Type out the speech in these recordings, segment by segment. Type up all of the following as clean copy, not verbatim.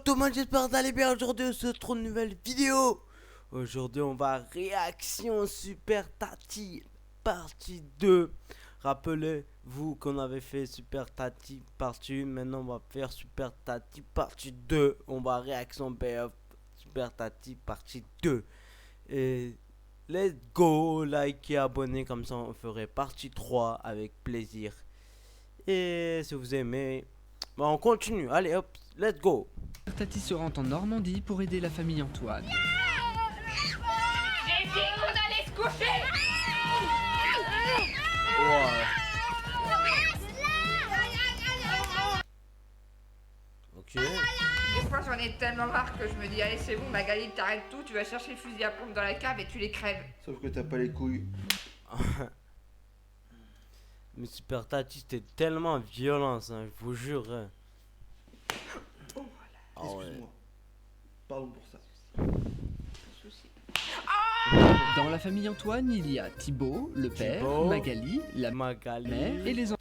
tout le monde, j'espère que vous allez bien. Aujourd'hui on se retrouve une nouvelle vidéo. Aujourd'hui on va réaction Super Tati partie 2. Rappelez-vous qu'on avait fait Super Tati partie 1. Maintenant on va faire Super Tati partie 2. On va réaction BF Super Tati partie 2. Et let's go, like et abonnez, comme ça on ferait partie 3 avec plaisir. Et si vous aimez, bah on continue. Allez hop, let's go. Tati se rend en Normandie pour aider la famille Antoine. J'ai dit qu'on allait se coucher. Ouais. Ok. Des fois j'en ai tellement marre que je me dis allez c'est bon Magali t'arrêtes tout, tu vas chercher le fusil à pompe dans la cave et tu les crèves. Sauf que t'as pas les couilles. Mais Super Tati c'était tellement violent ça, je vous jure. Hein. Oh Ah ouais. Excuse-moi. Pardon pour ça. Dans la famille Antoine, il y a Thibaut, le père, Thibaut, Magali, la Magali, mère et les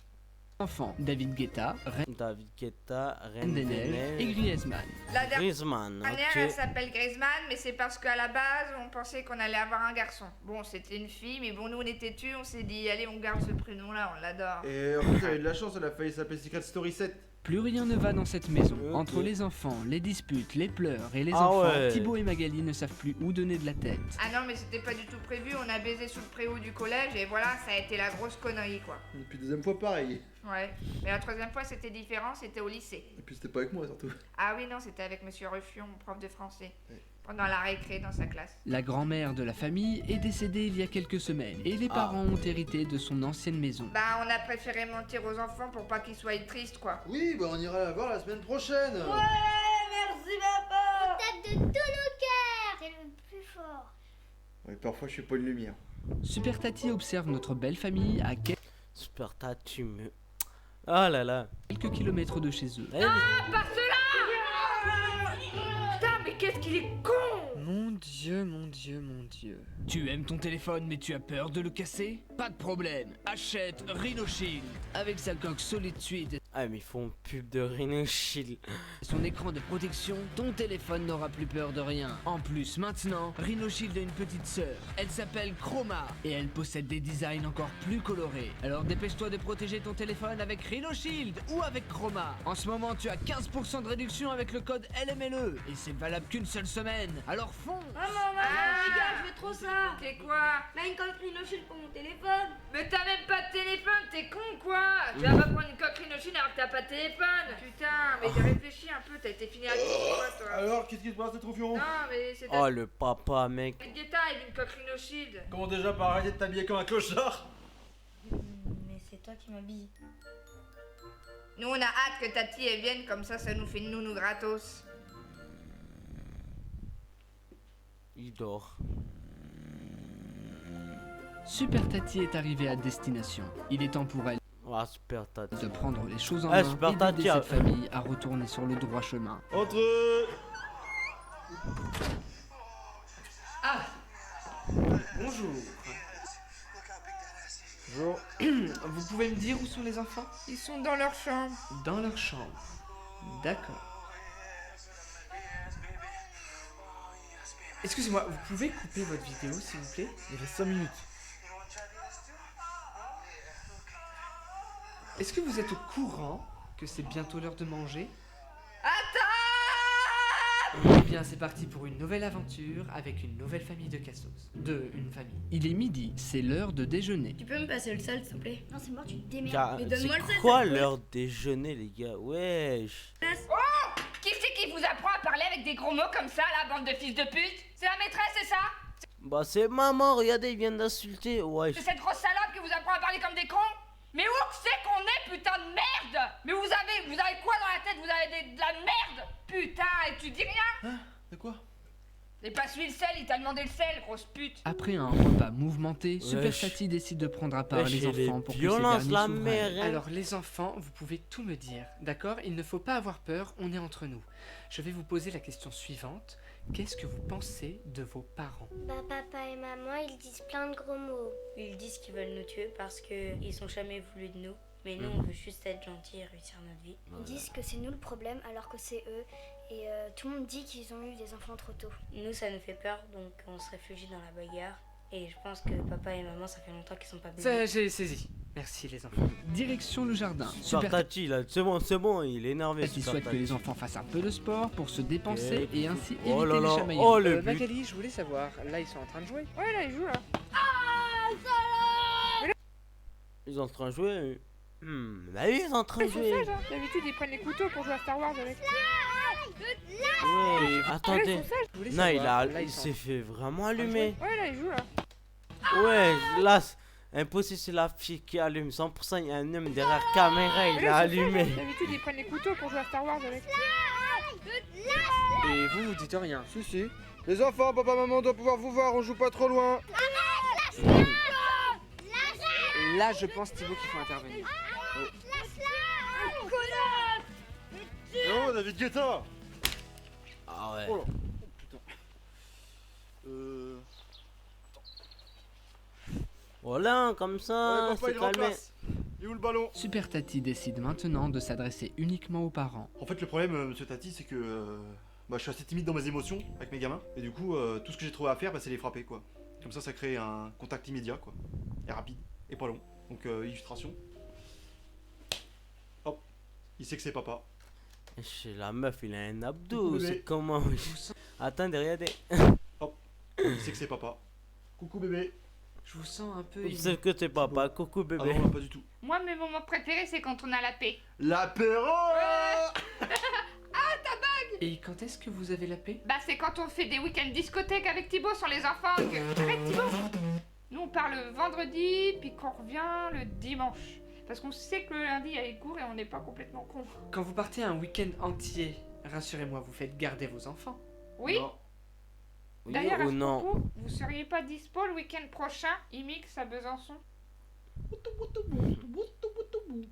enfants. David Guetta, David Guetta, Reine des Neiges et Griezmann. La Griezmann. dernière elle Ok. s'appelle Griezmann mais c'est parce qu'à la base on pensait qu'on allait avoir un garçon. Bon c'était une fille mais bon nous on était têtus, on s'est dit allez on garde ce prénom là, on l'adore. Et en fait, elle a eu de la chance, elle a failli s'appeler Secret Story 7. Plus rien ne va dans cette maison. Ok. Entre les enfants, les disputes, les pleurs et les Ah enfants, ouais. Thibaut et Magali ne savent plus où donner de la tête. Ah non mais c'était pas du tout prévu, on a baisé sous le préau du collège et voilà ça a été la grosse connerie quoi. Et puis deuxième fois pareil. Ouais, mais la troisième fois c'était différent, c'était au lycée. Et puis c'était pas avec moi surtout. Ah oui non c'était avec monsieur Ruffion, prof de français. Pendant la récré dans sa classe. La grand-mère de la famille est décédée il y a quelques semaines et les parents ont hérité de son ancienne maison. Bah on a préféré mentir aux enfants pour pas qu'ils soient tristes quoi. Oui, bah on ira la voir la semaine prochaine. Merci papa. Tape de tous nos cœurs. C'est le plus fort. Ouais, parfois je suis pas une lumière. Super Tati observe notre belle famille à Super Tati, mais. Ah là là. quelques kilomètres de chez eux. Elle- Par cela. Putain mais qu'est-ce qu'il est con. Mon Dieu, mon Dieu, mon Dieu. Tu aimes ton téléphone mais tu as peur de le casser? Pas de problème, achète Rhino Shield. Avec sa coque solide suite Ah mais ils font pub de Rhino Shield. et son écran de protection, ton téléphone n'aura plus peur de rien. En plus, maintenant, Rhino Shield a une petite sœur. Elle s'appelle Chroma et elle possède des designs encore plus colorés. Alors dépêche-toi de protéger ton téléphone avec Rhino Shield ou avec Chroma. En ce moment, tu as 15% de réduction avec le code LMLE et c'est valable qu'une seule semaine. Alors fonce! Maman, les gars, je veux trop ça. T'es quoi? Là, une coque Rhino-Shield pour mon téléphone. Mais t'as même pas de téléphone, t'es con quoi? Tu vas pas prendre une coque Rhinochine alors que t'as pas de téléphone. Putain, mais j'ai réfléchi un peu, t'as été fini à quoi toi? Alors, qu'est-ce qui se passe, trop fion? Non mais c'est Oh le papa mec. Guetta il a une coque Rhinoshield. Comment déjà pas arrêter de t'habiller comme un clochard? Mais c'est toi qui m'habilles. Nous on a hâte que Tati elle vienne comme ça nous fait une nounou gratos. Il dort. Super Tati est arrivée à destination. Il est temps pour elle Ah Super Tati. de prendre les choses en Ah, main Super et Tati d'aider a- cette famille à retourner sur le droit chemin. Entre. Ah bonjour. Bonjour. Vous pouvez me dire où sont les enfants? Ils sont dans leur chambre. Dans leur chambre. D'accord. Excusez-moi, vous pouvez couper votre vidéo s'il vous plaît? Il reste 5 minutes. Est-ce que vous êtes au courant que c'est bientôt l'heure de manger? Eh bien c'est parti pour une nouvelle aventure avec une nouvelle famille de cassos. Une famille. Il est midi, c'est l'heure de déjeuner. Tu peux me passer le sel, s'il te plaît? Non, c'est mort, tu te démerdes. Car- Mais donne-moi le C'est sel. quoi l'heure déjeuner les gars? Wesh. Qui c'est qui vous apprend à parler avec des gros mots comme ça la bande de fils de pute? C'est la maîtresse c'est ça? Bah c'est maman, regardez, il vient d'insulter. Wesh. C'est cette grosse salope qui vous apprend à parler comme des cons? Mais où que c'est qu'on est, putain de merde? Mais vous avez quoi dans la tête? Vous avez de la merde? Putain, et tu dis rien? Hein? De quoi? T'as pas suivi le sel, il t'a demandé le sel, grosse pute. Après un repas mouvementé, Super Wesh. Tati décide de prendre à part Wesh, les elle est enfants pour que ces violence, derniers la s'ouvrent à mère, elle. hein. Alors les enfants, vous pouvez tout me dire, d'accord? Il ne faut pas avoir peur, on est entre nous. Je vais vous poser la question suivante. Qu'est-ce que vous pensez de vos parents? Bah, papa et maman, ils disent plein de gros mots. Ils disent qu'ils veulent nous tuer parce qu'ils ont jamais voulu de nous. Mais nous, on veut juste être gentils et réussir notre vie. Ils disent que c'est nous le problème alors que c'est eux. Et tout le monde dit qu'ils ont eu des enfants trop tôt. Nous, ça nous fait peur, donc on se réfugie dans la bagarre. Et je pense que papa et maman, ça fait longtemps qu'ils sont pas Ça, bébés. j'ai saisi. Merci les enfants. Direction le jardin. Super Super Tati, là, c'est bon, il est énervé. Tati Super souhaite que Tati. les enfants fassent un peu de sport pour se dépenser Ok. et ainsi éviter Oh là les là, chamaillements. oh le but. Magali, je voulais savoir, là ils sont en train de jouer. Ouais, là, il joue là. Ils sont en train de jouer. Bah oui, ils sont en train de Ils sont jouer. sages, hein. D'habitude, ils prennent les couteaux pour jouer à Star Wars avec. Ouais, attendez. Je voulais Non, savoir, là, il ils sont s'est fait vraiment en train de allumer. Ouais, là, il joue là. Ouais, là, impossible, c'est la fille qui allume. 100%, il y a un homme derrière caméra, il a allumé. D'habitude, ils prennent les couteaux pour jouer à Star Wars avec. Et vous dites rien. Si, si. Les enfants, papa, maman doit pouvoir vous voir, on joue pas trop loin. Là, je pense Thibaut qu'il faut intervenir. Oh, David Guetta. Ah ouais. Oh là. Putain. Voilà, comme ça, Ouais, papa, c'est il calmé. remplace. Il est où le ballon? Super Tati décide maintenant de s'adresser uniquement aux parents. En fait, le problème, monsieur Tati, c'est que je suis assez timide dans mes émotions avec mes gamins. Et du coup, tout ce que j'ai trouvé à faire, c'est les frapper, quoi. Comme ça crée un contact immédiat, quoi. Et rapide, et pas long. Donc, illustration. Hop, il sait que c'est papa. Chez la meuf, il a un abdo, Coucou, bébé. c'est comment? Attendez, regardez. Il sait que c'est papa. Coucou bébé. Je vous sens un peu... C'est que c'est papa, coucou Ah bébé. non, pas du tout. Moi, mes moments préférés, c'est quand on a la paix. L'apéro. Et quand est-ce que vous avez la paix? Bah, c'est quand on fait des week-ends discothèques avec Thibaut sur les enfants. Arrête, Thibaut. Nous, on part le vendredi, puis qu'on revient le dimanche. Parce qu'on sait que le lundi, il y a les cours et on n'est pas complètement con. Quand vous partez un week-end entier, rassurez-moi, vous faites garder vos enfants. Oui. Non. Oui D'ailleurs, à ou ce non? propos, vous seriez pas dispo le week-end prochain, IMIX à Besançon?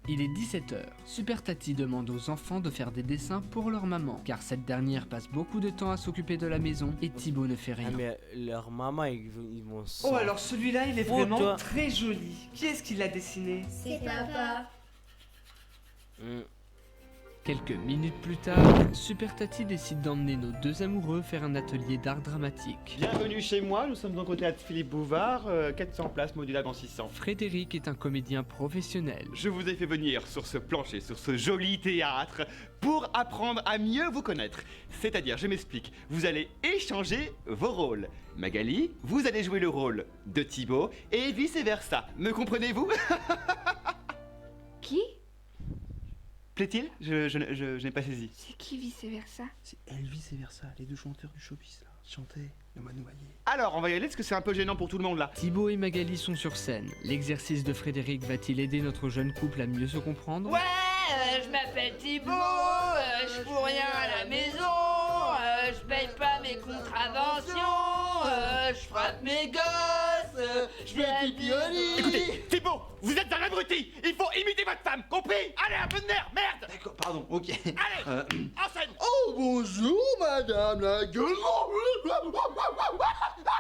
Il est 17h. Super Tati demande aux enfants de faire des dessins pour leur maman, car cette dernière passe beaucoup de temps à s'occuper de la maison et Thibaut ne fait Ah, rien. mais leur maman, ils vont Oh, alors celui-là, il est Oh, vraiment toi. très joli. Qui est-ce qui l'a dessiné? C'est papa. Quelques minutes plus tard, Super Tati décide d'emmener nos deux amoureux faire un atelier d'art dramatique. Bienvenue chez moi, nous sommes donc au théâtre Philippe Bouvard, 400 places modulables en 600. Frédéric est un comédien professionnel. Je vous ai fait venir sur ce plancher, sur ce joli théâtre, pour apprendre à mieux vous connaître. C'est-à-dire, je m'explique, vous allez échanger vos rôles. Magali, vous allez jouer le rôle de Thibaut, et vice-versa. Me comprenez-vous? Qui? Plaît-il? Je n'ai pas saisi. C'est qui vice-versa? C'est Elvis et Versa, les deux chanteurs du showbiz là. Chantaient le Manu Maillet. Alors, on va y aller, parce que c'est un peu gênant pour tout le monde là. Thibaut et Magali sont sur scène. L'exercice de Frédéric va-t-il aider notre jeune couple à mieux se comprendre? Ouais, je m'appelle Thibaut, je fous rien à la maison, je paye pas mes contraventions, je frappe mes gosses, je fais pipi au lit. Écoutez, Thibaut, vous êtes un abruti. Il faut imiter votre femme, compris? Allez, un peu de nerf, merde. D'accord, pardon, ok. Allez, en scène. Oh bonjour madame la gueule.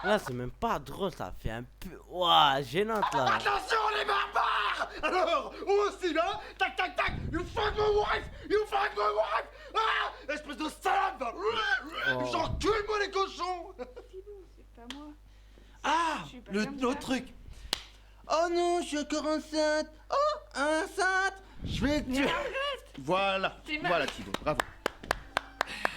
Là, c'est même pas drôle, ça fait un peu. Ouah, gênante là. Attention les barbares! Alors, on aussi là, tac tac tac, you fuck my wife! You fuck my wife! Ah! Espèce de salope! Oh. J'encule-moi les cochons. C'est pas moi. Ah, Je suis pas le comme l'autre ça. truc. Oh non, je suis encore enceinte. Oh, enceinte. Je vais te tuer. Voilà, C'est ma- Voilà Thibaut, bravo.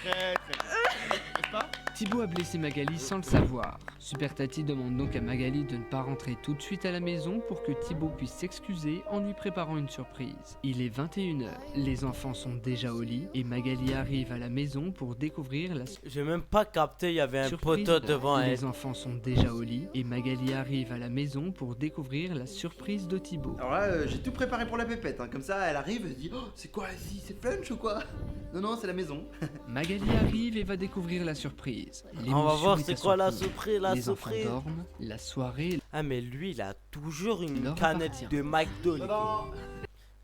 Très très bien. N'est-ce pas? Thibaut a blessé Magali sans le savoir. Super Tati demande donc à Magali de ne pas rentrer tout de suite à la maison pour que Thibaut puisse s'excuser en lui préparant une surprise. Il est 21h, les enfants sont déjà au lit et Magali arrive à la maison pour découvrir la J'ai même pas capté, il y avait un surprise. poteau devant elle. Les enfants sont déjà au lit et Magali arrive à la maison pour découvrir la surprise de Thibaut. Alors là, j'ai tout préparé pour la pépette. Hein. Comme ça, elle arrive, elle dit, oh, c'est quoi Asie? C'est Flunch ou quoi? Non, non, c'est la maison. Magali arrive et va découvrir la surprise. On va L'émotion voir est c'est à quoi son la comble. surprise, la Les enfants surprise. dorment, la soirée Ah, mais lui, il a toujours une Leur canette appartient. de McDo. les gars. Non.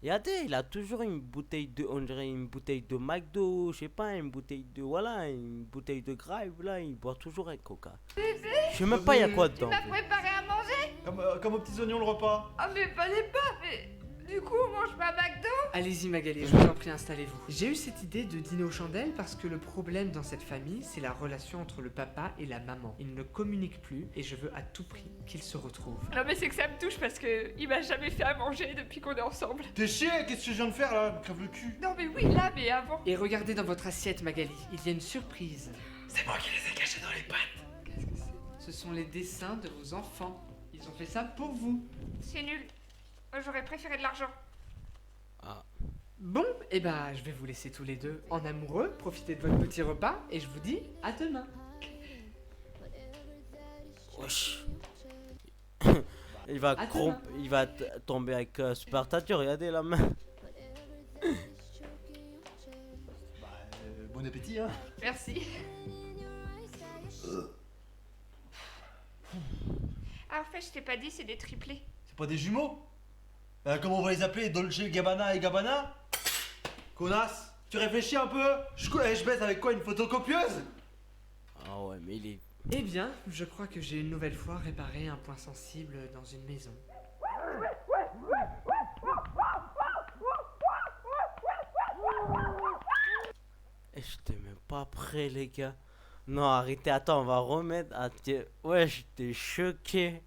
Regardez, il a toujours une bouteille de, on dirait une bouteille de McDo, je sais pas, une bouteille de, voilà, une bouteille de Grive, là, il boit toujours un coca. Je sais même pas il y a quoi Tu dedans. m'as préparé à manger? Comme aux petits oignons le repas. Ah mais fallait pas, mais Du coup, on mange pas McDo? Allez-y Magali, je vous en prie, installez-vous. J'ai eu cette idée de dîner aux chandelles parce que le problème dans cette famille, c'est la relation entre le papa et la maman. Ils ne communiquent plus et je veux à tout prix qu'ils se retrouvent. Non mais c'est que ça me touche parce que il m'a jamais fait à manger depuis qu'on est ensemble. T'es chier, qu'est-ce que je viens de faire là? Me crève le cul. Non mais oui, là, mais avant. Et regardez dans votre assiette Magali, il y a une surprise. C'est moi qui les ai cachés dans les pattes. Qu'est-ce que c'est? Ce sont les dessins de vos enfants. Ils ont fait ça pour vous. C'est nul. J'aurais préféré de l'argent. Bon, et bah je vais vous laisser tous les deux en amoureux, profiter de votre petit repas et je vous dis à demain. Wesh. Il va, À demain. tomber avec Super Tati, regardez la main. Bon appétit, hein. Merci. Ah, en fait, je t'ai pas dit, c'est des triplés. C'est pas des jumeaux? Comment on va les appeler? Dolce Gabbana et Gabbana? Connasse, tu réfléchis un peu? Je baisse avec quoi, une photocopieuse? Ah ouais, mais il est... Eh bien, je crois que j'ai une nouvelle fois réparé un point sensible dans une maison. Et j'étais même pas prêt, les gars. Non, arrêtez, attends, on va remettre... Ouais, j'étais choqué.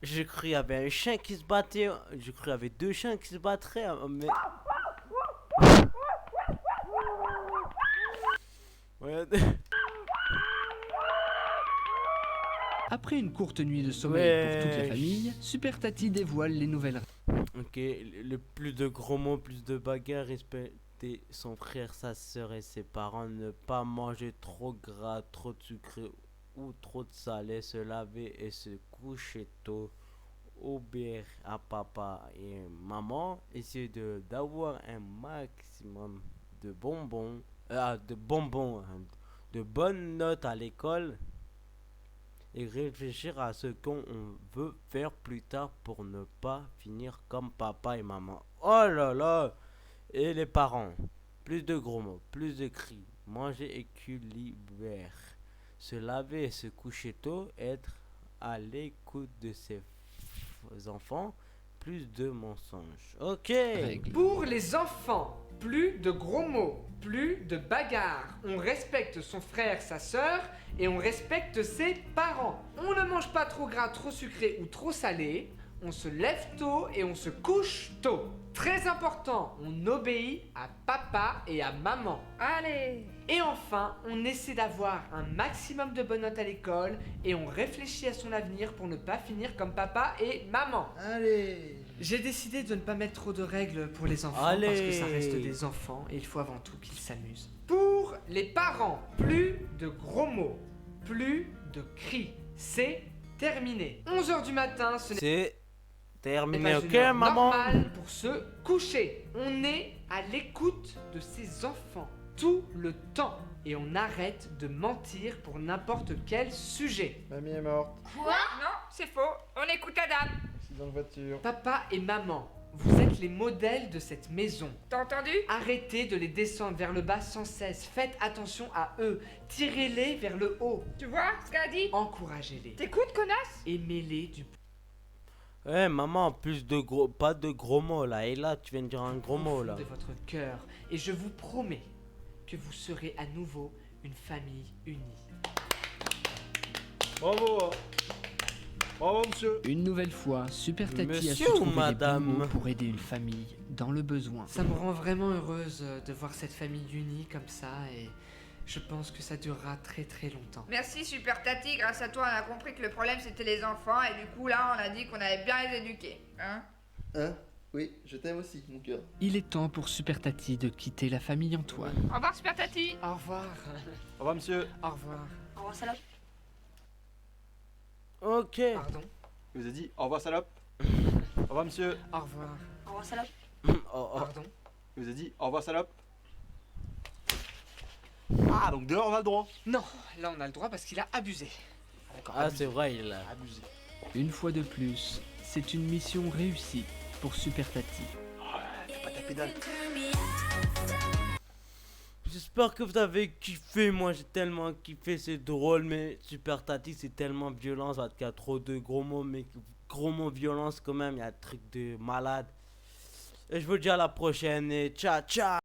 J'ai cru qu'il y avait un chien qui se battait. J'ai cru qu'il y avait deux chiens qui se battraient. Mais... Ouais. Après une courte nuit de sommeil pour toute la famille, Super Tati dévoile les nouvelles. Ok, le plus de gros mots, plus de bagarres, respecter son frère, sa soeur et ses parents, ne pas manger trop gras, trop de sucré ou trop de salé, se laver et se coucher tôt, obéir à papa et maman, essayer d'avoir un maximum de bonbons, de bonnes notes à l'école et réfléchir à ce qu'on veut faire plus tard pour ne pas finir comme papa et maman. Oh là là! Et les parents, plus de gros mots, plus de cris, manger équilibré, se laver et se coucher tôt, être à l'écoute de ses enfants, plus de mensonges. Ok! Règles. Pour les enfants, plus de gros mots, plus de bagarres. On respecte son frère, sa sœur et on respecte ses parents. On ne mange pas trop gras, trop sucré ou trop salé. On se lève tôt et on se couche tôt. Très important, on obéit à papa et à maman. Allez. Et enfin, on essaie d'avoir un maximum de bonnes notes à l'école et on réfléchit à son avenir pour ne pas finir comme papa et maman. Allez. J'ai décidé de ne pas mettre trop de règles pour les enfants Allez. parce que ça reste des enfants et il faut avant tout qu'ils s'amusent. Pour les parents, plus de gros mots, plus de cris. C'est terminé. 11h du matin, ce n'est C'est terminé, pas ok, une heure maman? normale pour se coucher. On est à l'écoute de ses enfants tout le temps et on arrête de mentir pour n'importe quel sujet. Mamie est morte. Quoi? Non, c'est faux. On écoute Adam. Dans la voiture. Papa et maman, vous êtes les modèles de cette maison. T'as entendu? Arrêtez de les descendre vers le bas sans cesse. Faites attention à eux. Tirez-les vers le haut. Tu vois ce qu'elle a dit? Encouragez-les. T'écoutes, connasse? Aimez-les du Ouais, maman, pas de gros mots là. Et là, tu viens de dire un gros mot fond là. de votre cœur. Et je vous promets que vous serez à nouveau une famille unie. Bravo. Bravo, monsieur. Une nouvelle fois, Super Tati a su Monsieur ou trouver les madame? bons mots pour aider une famille dans le besoin. Ça me rend vraiment heureuse de voir cette famille unie comme ça et je pense que ça durera très très longtemps. Merci Super Tati, grâce à toi on a compris que le problème c'était les enfants et du coup là on a dit qu'on allait bien les éduquer. Hein? Hein? Oui, je t'aime aussi, mon cœur. Il est temps pour Super Tati de quitter la famille Antoine. Au revoir Super Tati. Au revoir. Au revoir, monsieur. Au revoir. Au revoir, salope. Ok. Pardon. Je vous ai dit au revoir, salope. Au revoir, monsieur. Au revoir. Au revoir, salope. Oh, oh. Pardon. Je vous ai dit au revoir, salope. Ah, donc dehors on a le droit. Non, là on a le droit parce qu'il a abusé. Ah, c'est vrai, il a... Abusé. Une fois de plus, c'est une mission réussie pour Super Tati. Fais pas ta pédale. J'espère que vous avez kiffé. Moi, j'ai tellement kiffé. C'est drôle, mais Super Tati, c'est tellement violent. Ça qu'il y a trop de gros mots, mais gros mots violence quand même, il y a un truc de malade. Et je vous dis à la prochaine et ciao ciao.